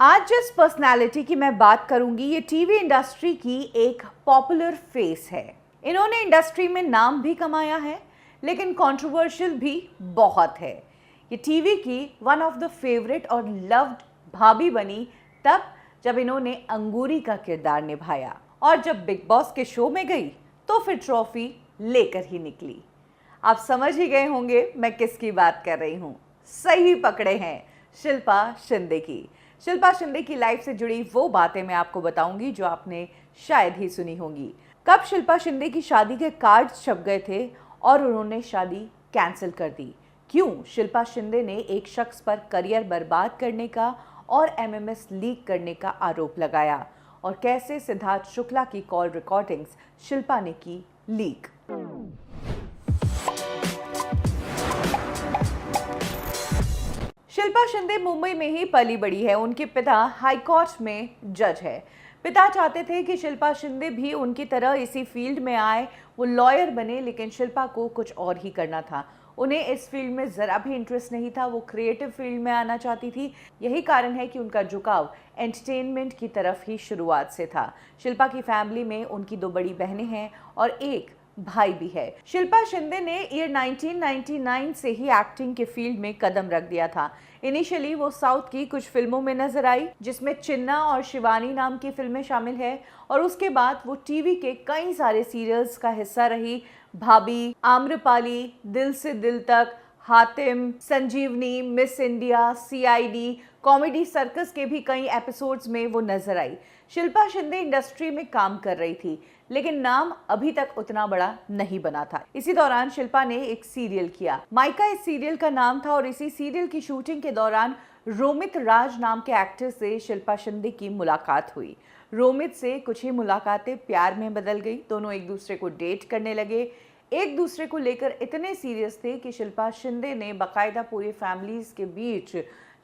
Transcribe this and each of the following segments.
आज जिस पर्सनालिटी की मैं बात करूंगी ये टीवी इंडस्ट्री की एक पॉपुलर फेस है। इन्होंने इंडस्ट्री में नाम भी कमाया है लेकिन कंट्रोवर्शियल भी बहुत है। ये टीवी की वन ऑफ द फेवरेट और लव्ड भाभी बनी तब जब इन्होंने अंगूरी का किरदार निभाया और जब बिग बॉस के शो में गई तो फिर ट्रॉफी लेकर ही निकली। आप समझ ही गए होंगे मैं किसकी बात कर रही हूँ। सही पकड़े हैं, शिल्पा शिंदे की। शिल्पा शिंदे की लाइफ से जुड़ी वो बातें मैं आपको बताऊंगी जो आपने शायद ही सुनी होंगी। कब शिल्पा शिंदे की शादी के कार्ड्स छप गए थे और उन्होंने शादी कैंसिल कर दी। क्यों शिल्पा शिंदे ने एक शख्स पर करियर बर्बाद करने का और एमएमएस लीक करने का आरोप लगाया और कैसे सिद्धार्थ शुक्ला की कॉल रिकॉर्डिंग्स शिल्पा ने की लीक। शिल्पा शिंदे मुंबई में ही पली बड़ी है। उनके पिता हाई कोर्ट में जज है। पिता चाहते थे कि शिल्पा शिंदे भी उनकी तरह इसी फील्ड में आए, वो लॉयर बने, लेकिन शिल्पा को कुछ और ही करना था। उन्हें इस फील्ड में ज़रा भी इंटरेस्ट नहीं था, वो क्रिएटिव फील्ड में आना चाहती थी। यही कारण है कि उनका झुकाव एंटरटेनमेंट की तरफ ही शुरुआत से था। शिल्पा की फैमिली में उनकी 2 बड़ी बहनें हैं और एक भाई भी है। शिल्पा शिंदे ने ईयर 1999 से ही एक्टिंग के फील्ड में कदम रख दिया था। इनिशियली वो साउथ की कुछ फिल्मों में नजर आई जिसमें चिन्ना और शिवानी नाम की फिल्में शामिल है और उसके बाद वो टीवी के कई सारे सीरियल्स का हिस्सा रही। भाभी, आम्रपाली, दिल Se Dil Tak, Hatim, Sanjivani, Miss India, CID, comedy circus के भी कई एपिसोड्स में वो नजर आई। शिल्पा शिंदे इंडस्ट्री में काम कर रही थी लेकिन नाम अभी तक उतना बड़ा नहीं बना था। इसी दौरान शिल्पा ने एक सीरियल किया, माइका इस सीरियल का नाम था और इसी सीरियल की शूटिंग के दौरान रोमित राज नाम के एक्टर से शिल्पा शिंदे की मुलाकात हुई। रोमित से कुछ ही मुलाकातें प्यार में बदल गई। दोनों एक दूसरे को डेट करने लगे। एक दूसरे को लेकर इतने सीरियस थे कि शिल्पा शिंदे ने बाकायदा पूरी फैमिलीज के बीच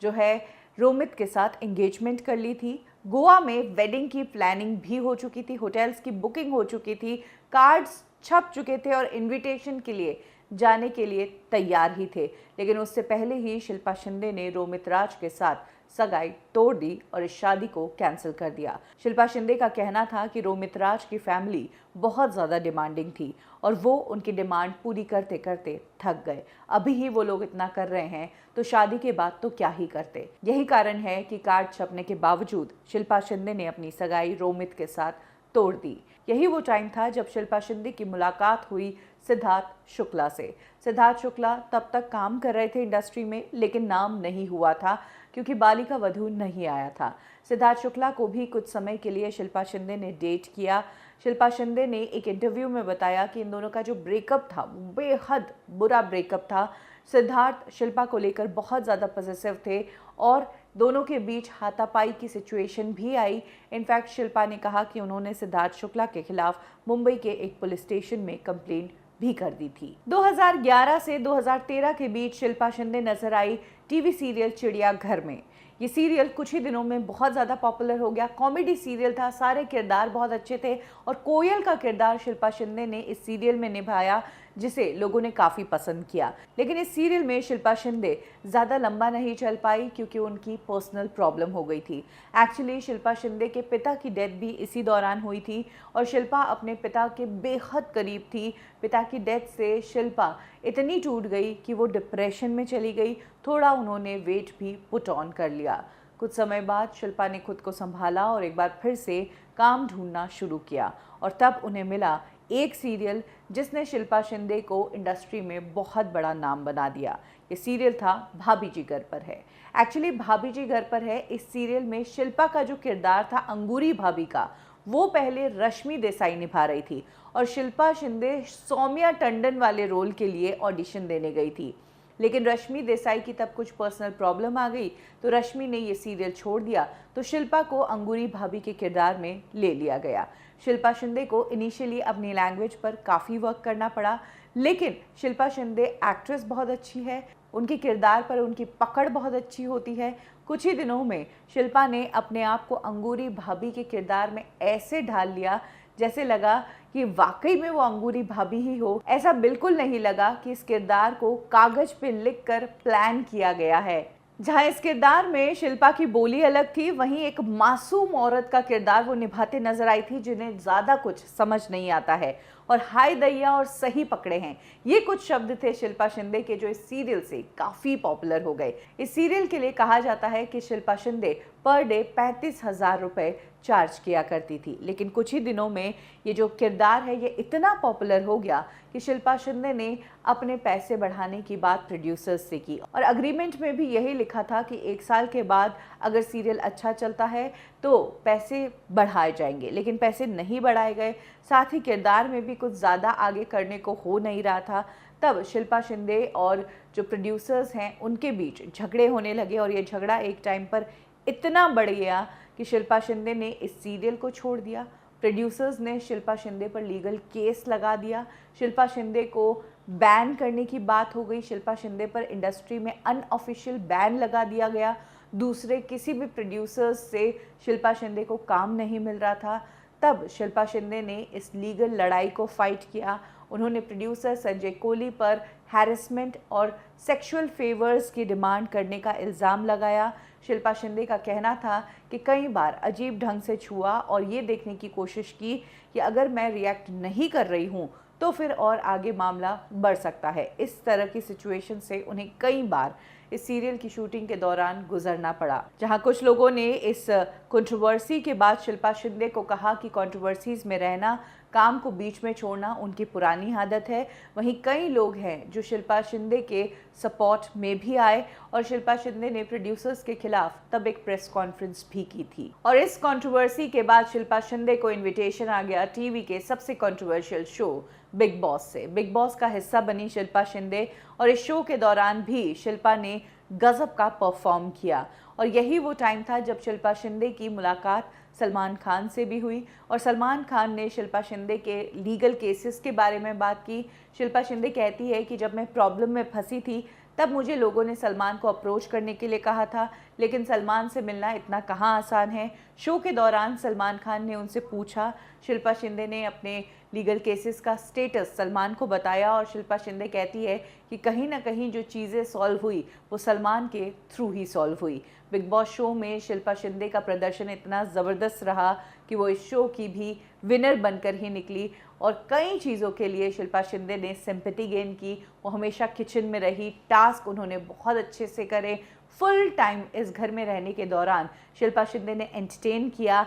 जो है रोमित के साथ एंगेजमेंट कर ली थी। गोवा में वेडिंग की प्लानिंग भी हो चुकी थी, होटल्स की बुकिंग हो चुकी थी, कार्ड्स छप चुके थे और इनविटेशन के लिए जाने के लिए तैयार ही थे। लेकिन उससे पहले ही शिल्पा शिंदे ने रोमित राज के साथ सगाई तोड़ दी और इस शादी को कैंसिल कर दिया। शिल्पा शिंदे का कहना था कि रोमित राज की फैमिली बहुत ज़्यादा डिमांडिंग थी और वो उनकी डिमांड पूरी करते करते थक गए। अभी ही वो लोग इतना कर रहे हैं तो शादी के बाद तो क्या ही करते। यही कारण है कि कार्ड छपने के बावजूद शिल्पा शिंदे ने अपनी सगाई रोमित के साथ तोड़ दी। यही वो टाइम था जब शिल्पा शिंदे की मुलाकात हुई सिद्धार्थ शुक्ला से। सिद्धार्थ शुक्ला तब तक काम कर रहे थे इंडस्ट्री में लेकिन नाम नहीं हुआ था क्योंकि बालिका वधू नहीं आया था। सिद्धार्थ शुक्ला को भी कुछ समय के लिए शिल्पा शिंदे ने डेट किया। शिल्पा शिंदे ने एक इंटरव्यू में बताया कि इन दोनों का जो ब्रेकअप था वो बेहद बुरा ब्रेकअप था। सिद्धार्थ शिल्पा को लेकर बहुत ज़्यादा पॉजिटिव थे और दोनों के बीच हाथापाई की सिचुएशन भी आई। इनफैक्ट शिल्पा ने कहा कि उन्होंने सिद्धार्थ शुक्ला के खिलाफ मुंबई के एक पुलिस स्टेशन में कंप्लेंट भी कर दी थी। 2011 से 2013 के बीच शिल्पा शिंदे नजर आई टीवी सीरियल चिड़ियाघर में। ये सीरियल कुछ ही दिनों में बहुत ज़्यादा पॉपुलर हो गया। कॉमेडी सीरियल था, सारे किरदार बहुत अच्छे थे और कोयल का किरदार शिल्पा शिंदे ने इस सीरियल में निभाया जिसे लोगों ने काफ़ी पसंद किया। लेकिन इस सीरियल में शिल्पा शिंदे ज़्यादा लंबा नहीं चल पाई क्योंकि उनकी पर्सनल प्रॉब्लम हो गई थी। एक्चुअली शिल्पा शिंदे के पिता की डेथ भी इसी दौरान हुई थी और शिल्पा अपने पिता के बेहद करीब थी। पिता की डेथ से शिल्पा इतनी टूट गई कि वो डिप्रेशन में चली गई। थोड़ा उन्होंने वेट भी पुट ऑन कर लिया। कुछ समय बाद शिल्पा ने खुद को संभाला और एक बार फिर से काम ढूंढना शुरू किया और तब उन्हें मिला एक सीरियल जिसने शिल्पा शिंदे को इंडस्ट्री में बहुत बड़ा नाम बना दिया। ये सीरियल था भाभी जी घर पर है। एक्चुअली भाभी जी घर पर है इस सीरियल में शिल्पा का जो किरदार था अंगूरी भाभी का वो पहले रश्मि देसाई निभा रही थी और शिल्पा शिंदे सौम्या टंडन वाले रोल के लिए ऑडिशन देने गई थी। लेकिन रश्मि देसाई की तब कुछ पर्सनल प्रॉब्लम आ गई तो रश्मि ने ये सीरियल छोड़ दिया तो शिल्पा को अंगूरी भाभी के किरदार में ले लिया गया। शिल्पा शिंदे को इनिशियली अपनी लैंग्वेज पर काफ़ी वर्क करना पड़ा लेकिन शिल्पा शिंदे एक्ट्रेस बहुत अच्छी है, उनके किरदार पर उनकी पकड़ बहुत अच्छी होती है। कुछ ही दिनों में शिल्पा ने अपने आप को अंगूरी भाभी के किरदार में ऐसे ढाल लिया जैसे लगा कि वाकई में वो अंगूरी भाभी ही हो। ऐसा बिल्कुल नहीं लगा कि इस किरदार को कागज पे लिखकर प्लान किया गया है। जहां इस किरदार में शिल्पा की बोली अलग थी, वहीं एक मासूम औरत का किरदार वो निभाते नजर आई थी जिन्हें ज्यादा कुछ समझ नहीं आता है और हाय दैया और सही पकड़े हैं। ये कुछ शब्द थे शिल्पा शिंदे के जो इस सीरियल से काफी पॉपुलर हो गए। इस सीरियल के लिए कहा जाता है कि शिल्पा शिंदे पर डे 35,000 रुपए चार्ज किया करती थी, लेकिन कुछ ही दिनों में ये जो किरदार है ये इतना पॉपुलर हो गया कि शिल्पा शिंदे ने अपने पैसे बढ़ाने की बात प्रोड्यूसर्स से की और अग्रीमेंट में भी यही लिखा था कि 1 साल के बाद अगर सीरियल अच्छा चलता है तो पैसे बढ़ाए जाएंगे, लेकिन पैसे नहीं बढ़ाए गए। साथ ही किरदार में भी कुछ ज़्यादा आगे करने को हो नहीं रहा था। तब शिल्पा शिंदे और जो प्रोड्यूसर्स हैं उनके बीच झगड़े होने लगे और ये झगड़ा एक टाइम पर इतना बढ़ गया कि शिल्पा शिंदे ने इस सीरियल को छोड़ दिया। प्रोड्यूसर्स ने शिल्पा शिंदे पर लीगल केस लगा दिया। शिल्पा शिंदे को बैन करने की बात हो गई। शिल्पा शिंदे पर इंडस्ट्री में अनऑफिशियल बैन लगा दिया गया। दूसरे किसी भी प्रोड्यूसर्स से शिल्पा शिंदे को काम नहीं मिल रहा था। तब शिल्पा शिंदे ने इस लीगल लड़ाई को फाइट किया। उन्होंने प्रोड्यूसर संजय कोली पर हैरेसमेंट और सेक्सुअल फेवर्स की डिमांड करने का इल्ज़ाम लगाया। शिल्पा शिंदे का कहना था कि कई बार अजीब ढंग से छुआ और ये देखने की कोशिश की कि अगर मैं रिएक्ट नहीं कर रही हूँ तो फिर और आगे मामला बढ़ सकता है। इस तरह की सिचुएशन से उन्हें कई बार इस सीरियल की शूटिंग के दौरान गुजरना पड़ा। जहां कुछ लोगों ने इस कंट्रोवर्सी के बाद शिल्पा शिंदे को कहा कि कंट्रोवर्सीज में रहना, काम को बीच में छोड़ना उनकी पुरानी आदत है। वहीं कई लोग हैं जो शिल्पा शिंदे के सपोर्ट में भी आए और शिल्पा शिंदे ने प्रोड्यूसर्स के खिलाफ तब एक प्रेस कॉन्फ्रेंस भी की थी। और इस कंट्रोवर्सी के बाद शिल्पा शिंदे को इन्विटेशन आ गया टीवी के सबसे कंट्रोवर्शियल शो बिग बॉस से। बिग बॉस का हिस्सा बनी शिल्पा शिंदे और इस शो के दौरान भी शिल्पा ने गजब का परफॉर्म किया और यही वो टाइम था जब शिल्पा शिंदे की मुलाकात सलमान खान से भी हुई और सलमान खान ने शिल्पा शिंदे के लीगल केसेस के बारे में बात की। शिल्पा शिंदे कहती है कि जब मैं प्रॉब्लम में फंसी थी तब मुझे लोगों ने सलमान को अप्रोच करने के लिए कहा था, लेकिन सलमान से मिलना इतना कहाँ आसान है। शो के दौरान सलमान खान ने उनसे पूछा। शिल्पा शिंदे ने अपने लीगल केसेस का स्टेटस सलमान को बताया और शिल्पा शिंदे कहती है कि कहीं ना कहीं जो चीज़ें सॉल्व हुई वो सलमान के थ्रू ही सॉल्व हुई। बिग बॉस शो में शिल्पा शिंदे का प्रदर्शन इतना ज़बरदस्त रहा कि वो इस शो की भी विनर बनकर ही निकली और कई चीज़ों के लिए शिल्पा शिंदे ने सिंपैथी गेन की। वो हमेशा किचन में रही, टास्क उन्होंने बहुत अच्छे से करे। फुल टाइम इस घर में रहने के दौरान शिल्पा शिंदे ने एंटरटेन किया।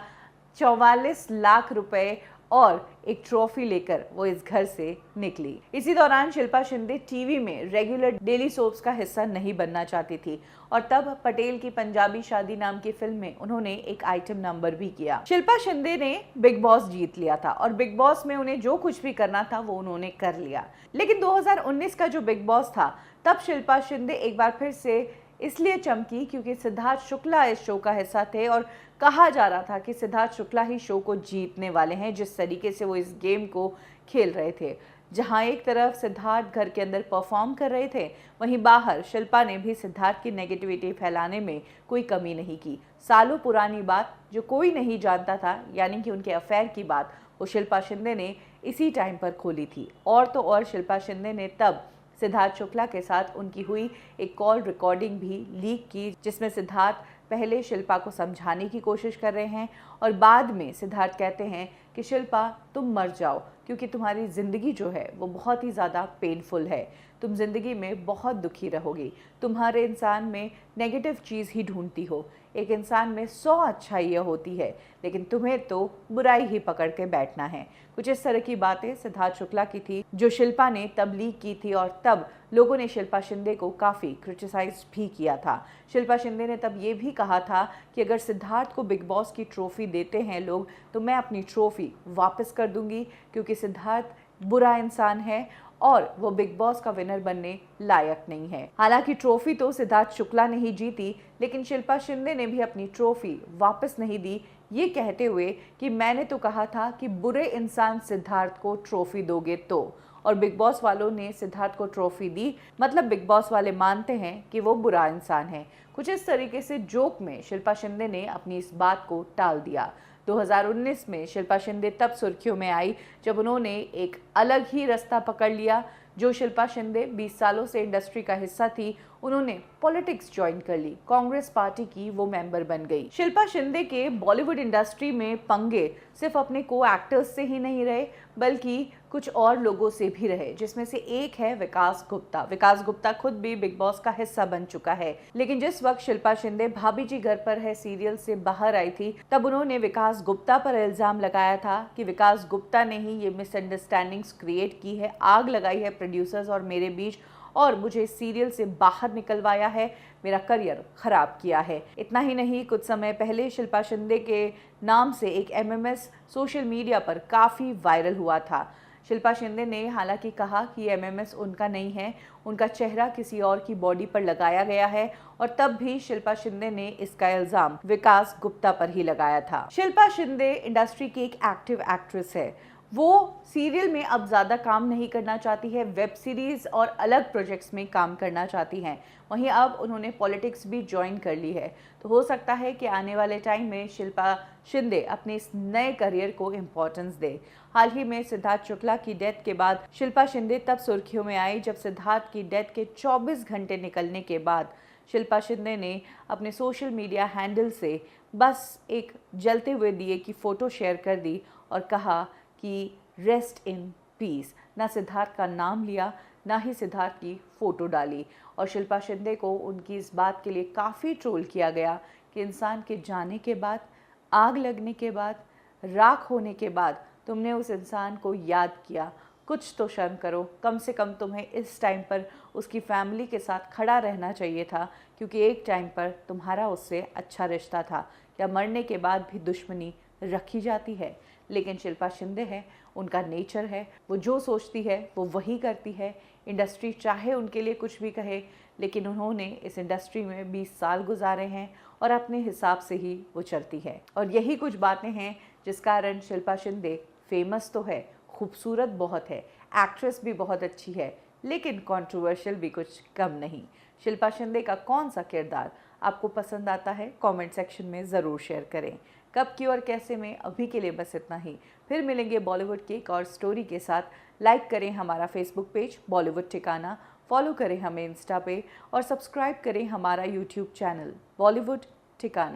44 लाख रुपए और एक ट्रॉफी लेकर वो इस घर से निकली। इसी दौरान शिल्पा शिंदे टीवी में रेगुलर डेली सोप्स का हिस्सा नहीं बनना चाहती थी और तब पटेल की पंजाबी शादी नाम की फिल्म में उन्होंने एक आइटम नंबर भी किया। शिल्पा शिंदे ने बिग बॉस जीत लिया था और बिग बॉस में उन्हें जो कुछ भी करना था वो उन्होंने कर लिया। लेकिन 2019 का जो बिग बॉस था तब शिल्पा शिंदे एक बार फिर से इसलिए चमकी क्योंकि सिद्धार्थ शुक्ला इस शो का हिस्सा थे और कहा जा रहा था कि सिद्धार्थ शुक्ला ही शो को जीतने वाले हैं जिस तरीके से वो इस गेम को खेल रहे थे। जहां एक तरफ सिद्धार्थ घर के अंदर परफॉर्म कर रहे थे, वहीं बाहर शिल्पा ने भी सिद्धार्थ की नेगेटिविटी फैलाने में कोई कमी नहीं की। सालों पुरानी बात जो कोई नहीं जानता था, यानी कि उनके अफेयर की बात, वो शिल्पा शिंदे ने इसी टाइम पर खोली थी। और तो और शिल्पा शिंदे ने तब सिद्धार्थ शुक्ला के साथ उनकी हुई एक कॉल रिकॉर्डिंग भी लीक की, जिसमें सिद्धार्थ पहले शिल्पा को समझाने की कोशिश कर रहे हैं और बाद में सिद्धार्थ कहते हैं कि शिल्पा तुम मर जाओ क्योंकि तुम्हारी ज़िंदगी जो है वो बहुत ही ज़्यादा पेनफुल है, तुम ज़िंदगी में बहुत दुखी रहोगी, तुम्हारे इंसान में नेगेटिव चीज़ ही ढूंढती हो, एक इंसान में 100 अच्छाइयाँ होती है लेकिन तुम्हें तो बुराई ही पकड़ के बैठना है। कुछ इस तरह की बातें सिद्धार्थ शुक्ला की थी जो शिल्पा ने तब लीक की थी और तब लोगों ने शिल्पा शिंदे को काफ़ी क्रिटिसाइज भी किया था। शिल्पा शिंदे ने तब ये भी कहा था कि अगर सिद्धार्थ को बिग बॉस की ट्रॉफी देते हैं लोग तो मैं अपनी ट्रॉफी वापस कर दूंगी क्योंकि सिद्धार्थ बुरा इंसान है और वो बिग बॉस का विनर बनने लायक नहीं है। हालांकि ट्रॉफी तो सिद्धार्थ शुक्ला ने ही जीती, लेकिन शिल्पा शिंदे ने भी अपनी ट्रॉफी वापस नहीं दी, ये कहते हुए कि मैंने तो कहा था कि बुरे इंसान सिद्धार्थ को ट्रॉफी दोगे तो, और बिग बॉस वालों ने सिद्धार्थ को ट्रॉफी दी, मतलब बिग बॉस वाले मानते हैं कि वो बुरा इंसान है। कुछ इस तरीके से जोक में शिल्पा शिंदे ने अपनी इस बात को टाल दिया। 2019 में शिल्पा शिंदे तब सुर्खियों में आई जब उन्होंने एक अलग ही रास्ता पकड़ लिया। जो शिल्पा शिंदे 20 सालों से इंडस्ट्री का हिस्सा थी, उन्होंने पॉलिटिक्स ज्वाइन कर ली, कांग्रेस पार्टी की वो मेंबर बन गई। शिल्पा शिंदे के बॉलीवुड इंडस्ट्री में पंगे सिर्फ अपने को एक्टर्स से ही नहीं रहे बल्कि कुछ और लोगों से भी रहे, जिसमें से एक है विकास गुप्ता। विकास गुप्ता खुद भी बिग बॉस का हिस्सा बन चुका है, लेकिन जिस वक्त शिल्पा शिंदे भाभी जी घर पर है सीरियल से बाहर आई थी, तब उन्होंने विकास गुप्ता पर इल्जाम लगाया था कि विकास गुप्ता ने ही ये मिसअंडरस्टैंडिंग्स क्रिएट की है, आग लगाई है प्रोड्यूसर्स और मेरे बीच, और मुझे सीरियल से बाहर निकलवाया है, मेरा करियर खराब किया है। इतना ही नहीं, कुछ समय पहले शिल्पा शिंदे के नाम से एक एमएमएस सोशल मीडिया पर काफ़ी वायरल हुआ था। शिल्पा शिंदे ने हालांकि कहा कि एमएमएस उनका नहीं है, उनका चेहरा किसी और की बॉडी पर लगाया गया है, और तब भी शिल्पा शिंदे ने इसका इल्जाम विकास गुप्ता पर ही लगाया था। शिल्पा शिंदे इंडस्ट्री की एक एक्टिव एक्ट्रेस है। वो सीरियल में अब ज़्यादा काम नहीं करना चाहती है, वेब सीरीज़ और अलग प्रोजेक्ट्स में काम करना चाहती हैं। वहीं अब उन्होंने पॉलिटिक्स भी ज्वाइन कर ली है, तो हो सकता है कि आने वाले टाइम में शिल्पा शिंदे अपने इस नए करियर को इम्पोर्टेंस दे। हाल ही में सिद्धार्थ शुक्ला की डेथ के बाद शिल्पा शिंदे तब सुर्खियों में आई जब सिद्धार्थ की डेथ के 24 घंटे निकलने के बाद शिल्पा शिंदे ने अपने सोशल मीडिया हैंडल से बस एक जलते हुए दिए की फ़ोटो शेयर कर दी और कहा कि रेस्ट इन पीस। ना सिद्धार्थ का नाम लिया, ना ही सिद्धार्थ की फ़ोटो डाली, और शिल्पा शिंदे को उनकी इस बात के लिए काफ़ी ट्रोल किया गया कि इंसान के जाने के बाद, आग लगने के बाद, राख होने के बाद तुमने उस इंसान को याद किया, कुछ तो शर्म करो। कम से कम तुम्हें इस टाइम पर उसकी फैमिली के साथ खड़ा रहना चाहिए था, क्योंकि एक टाइम पर तुम्हारा उससे अच्छा रिश्ता था। क्या मरने के बाद भी दुश्मनी रखी जाती है? लेकिन शिल्पा शिंदे है, उनका नेचर है, वो जो सोचती है वो वही करती है। इंडस्ट्री चाहे उनके लिए कुछ भी कहे, लेकिन उन्होंने इस इंडस्ट्री में 20 साल गुजारे हैं और अपने हिसाब से ही वो चलती है। और यही कुछ बातें हैं जिस कारण शिल्पा शिंदे फेमस तो है, खूबसूरत बहुत है, एक्ट्रेस भी बहुत अच्छी है, लेकिन कंट्रोवर्शियल भी कुछ कम नहीं। शिल्पा शिंदे का कौन सा किरदार आपको पसंद आता है? कमेंट सेक्शन में ज़रूर शेयर करें। कब की और कैसे में अभी के लिए बस इतना ही। फिर मिलेंगे बॉलीवुड की एक और स्टोरी के साथ। लाइक करें हमारा फेसबुक पेज बॉलीवुड ठिकाना, फॉलो करें हमें इंस्टा पे और सब्सक्राइब करें हमारा यूट्यूब चैनल बॉलीवुड ठिकाना।